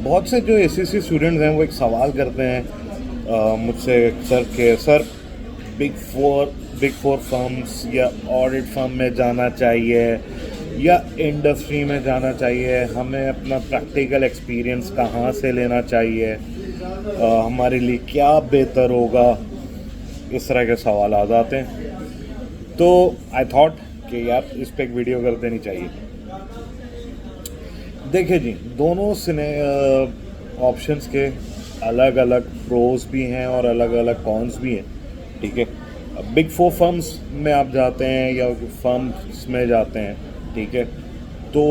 बहुत से जो एसएससी स्टूडेंट्स हैं वो एक सवाल करते हैं मुझसे, सर बिग फोर फर्म्स या ऑडिट फर्म में जाना चाहिए या इंडस्ट्री में जाना चाहिए, हमें अपना प्रैक्टिकल एक्सपीरियंस कहाँ से लेना चाहिए, हमारे लिए क्या बेहतर होगा, इस तरह के सवाल आ जाते हैं। तो आई थॉट कि यार इस पर एक वीडियो कर देनी चाहिए। देखिए जी, दोनों ऑप्शंस के अलग अलग प्रोज भी हैं और अलग अलग कॉन्स भी हैं, ठीक है। बिग फोर फर्म्स में आप जाते हैं या फर्म्स में जाते हैं, ठीक है, तो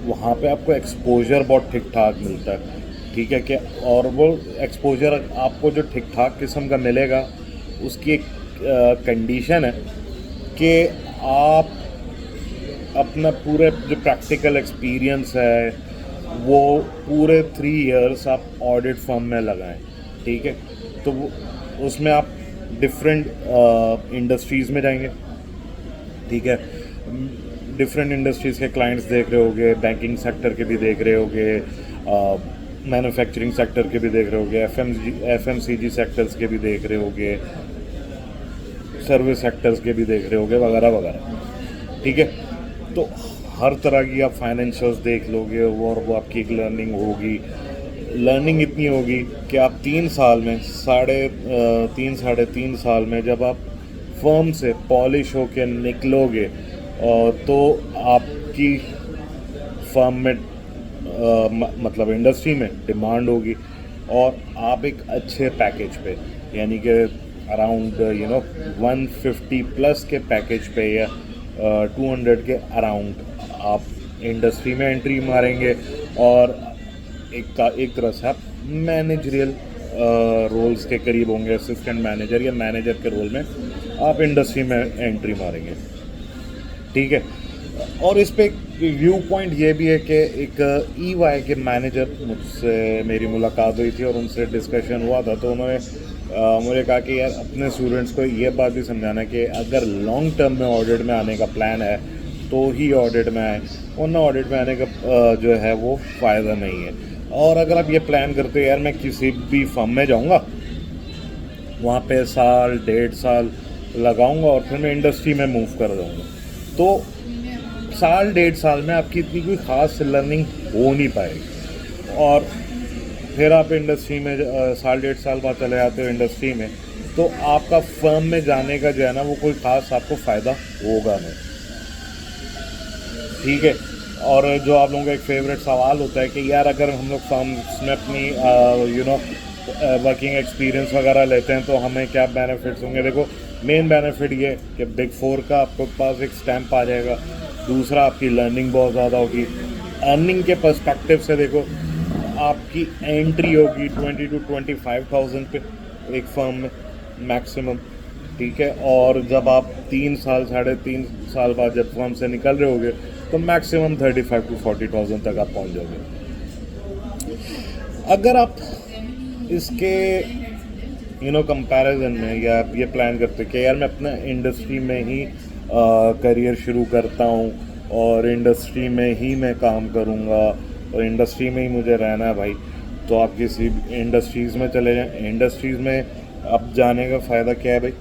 वहाँ पे आपको एक्सपोजर बहुत ठीक ठाक मिलता है, ठीक है। कि और वो एक्सपोजर आपको जो ठीक ठाक किस्म का मिलेगा, उसकी एक कंडीशन है कि आप अपना पूरे जो प्रैक्टिकल एक्सपीरियंस है वो पूरे 3 इयर्स आप ऑडिट फर्म में लगाएं, ठीक है। तो उसमें आप डिफरेंट इंडस्ट्रीज़ में जाएंगे, ठीक है। डिफरेंट इंडस्ट्रीज़ के क्लाइंट्स देख रहे होगे, बैंकिंग सेक्टर के भी देख रहे होगे, मैन्युफैक्चरिंग सेक्टर के भी देख रहे होगे, एफएमसीजी सेक्टर्स के भी देख रहे होगे, सर्विस सेक्टर्स के भी देख रहे होगे, वगैरह वगैरह, ठीक है। तो हर तरह की आप फाइनेंशियल्स देख लोगे और वो आपकी एक लर्निंग होगी। लर्निंग इतनी होगी कि आप 3 साल में साढ़े तीन साल में जब आप फर्म से पॉलिश होके निकलोगे तो आपकी फर्म में मतलब इंडस्ट्री में डिमांड होगी और आप एक अच्छे पैकेज पे, यानी कि अराउंड 150 प्लस के पैकेज पे या 200 के अराउंड आप इंडस्ट्री में एंट्री मारेंगे और एक तरह से आप मैनेजरियल रोल्स के करीब होंगे, असिस्टेंट मैनेजर या मैनेजर के रोल में आप इंडस्ट्री में एंट्री मारेंगे, ठीक है। और इस पे एक व्यू पॉइंट ये भी है कि एक EY के मैनेजर मुझसे मेरी मुलाकात हुई थी और उनसे डिस्कशन हुआ था, तो उन्होंने मुझे कहा कि यार अपने स्टूडेंट्स को ये बात भी समझाना कि अगर लॉन्ग टर्म में ऑडिट में आने का प्लान है तो ही ऑडिट में आए, वरना ऑडिट में आने का जो है वो फ़ायदा नहीं है। और अगर आप ये प्लान करते हो यार मैं किसी भी फर्म में जाऊँगा, वहाँ पे साल 1.5 साल लगाऊंगा और फिर मैं इंडस्ट्री में मूव कर जाऊँगा, तो साल 1.5 साल में आपकी इतनी कोई ख़ास लर्निंग हो नहीं पाएगी। और फिर आप इंडस्ट्री में साल 1.5 साल बाद चले जाते हो इंडस्ट्री में, तो आपका फर्म में जाने का जो है ना वो कोई ख़ास आपको फ़ायदा होगा नहीं, ठीक है। और जो आप लोगों का एक फेवरेट सवाल होता है कि यार अगर हम लोग फर्म्स में अपनी वर्किंग एक्सपीरियंस वगैरह लेते हैं तो हमें क्या बेनिफिट्स होंगे। देखो, मेन बेनिफिट ये कि बिग फोर का आपके पास एक स्टैंप आ जाएगा, दूसरा आपकी लर्निंग बहुत ज़्यादा होगी। अर्निंग के पर्सपेक्टिव से देखो, आपकी एंट्री होगी 20 to 25,000 पे एक फर्म में मैक्सिमम, ठीक है। और जब आप 3 साल 3.5 साल बाद जब फर्म से निकल रहे होगे तो मैक्सिमम 35 to 40,000 तक आप पहुंच जाओगे। अगर आप इसके कंपैरिजन में या आप ये प्लान करते कि यार मैं अपना इंडस्ट्री में ही करियर शुरू करता हूँ और इंडस्ट्री में ही मैं काम करूँगा और इंडस्ट्री में ही मुझे रहना है भाई, तो आप किसी इंडस्ट्रीज़ में चले जाएं। इंडस्ट्रीज़ में अब जाने का फ़ायदा क्या है भाई,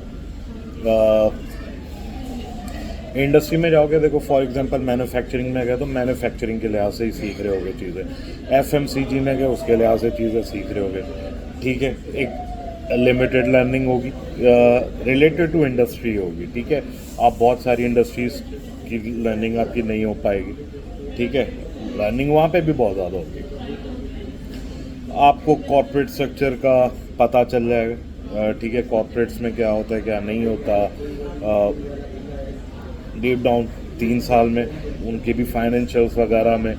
इंडस्ट्री में जाओगे, देखो फॉर एग्जांपल मैन्युफैक्चरिंग में गए तो मैन्युफैक्चरिंग के लिहाज से ही सीख रहे होगे चीज़ें, एफएमसीजी में गए उसके लिहाज से चीज़ें सीख रहे होगे, ठीक है। एक लिमिटेड लर्निंग होगी रिलेटेड टू इंडस्ट्री होगी, ठीक है। आप बहुत सारी इंडस्ट्रीज़ की लर्निंग आपकी नहीं हो पाएगी, ठीक है। लर्निंग वहाँ पे भी बहुत ज़्यादा होगी। आपको कॉर्पोरेट स्ट्रक्चर का पता चल जाएगा, ठीक है, कॉर्पोरेट्स में क्या होता है क्या नहीं होता। डीप डाउन 3 साल में उनके भी फाइनेंशियल्स वगैरह में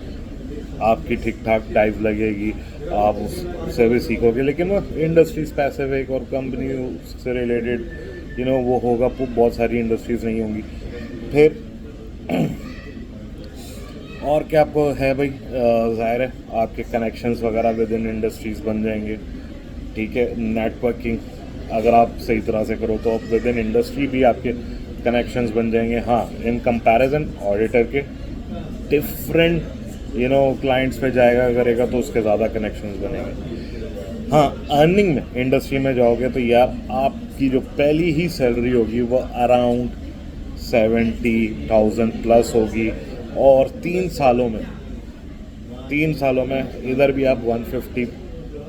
आपकी ठीक ठाक डाइव लगेगी, आप उससे भी सीखोगे। लेकिन वो इंडस्ट्री स्पेसिफिक और कंपनी से रिलेटेड वो होगा, बहुत सारी इंडस्ट्रीज़ नहीं होंगी। फिर और क्या आपको है भाई, ज़ाहिर है आपके कनेक्शंस वगैरह विद इन इंडस्ट्रीज़ बन जाएंगे, ठीक है। नेटवर्किंग अगर आप सही तरह से करो तो विद इन इंडस्ट्री भी आपके कनेक्शंस बन जाएंगे। हाँ, इन कंपैरिजन ऑडिटर के डिफरेंट क्लाइंट्स पे जाएगा करेगा तो उसके ज़्यादा कनेक्शंस बनेंगे। हाँ, अर्निंग में इंडस्ट्री में जाओगे तो यार आपकी जो पहली ही सैलरी होगी वो अराउंड 70,000 प्लस होगी, और 3 सालों में इधर भी आप 150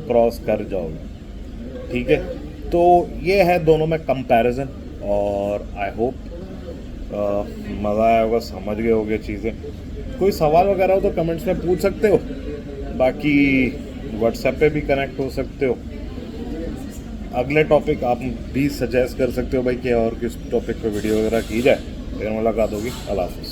क्रॉस कर जाओगे। ठीक है, तो ये है दोनों में कंपैरिजन, और आई होप मज़ा आया होगा, समझ गए होगे चीज़ें। कोई सवाल वगैरह हो तो कमेंट्स में पूछ सकते हो, बाकी व्हाट्सएप पे भी कनेक्ट हो सकते हो। अगले टॉपिक आप भी सजेस्ट कर सकते हो भाई कि और किस टॉपिक पे वीडियो वगैरह की जाए। फिर मुलाकात होगी। अल्लाह हाफ़िज़।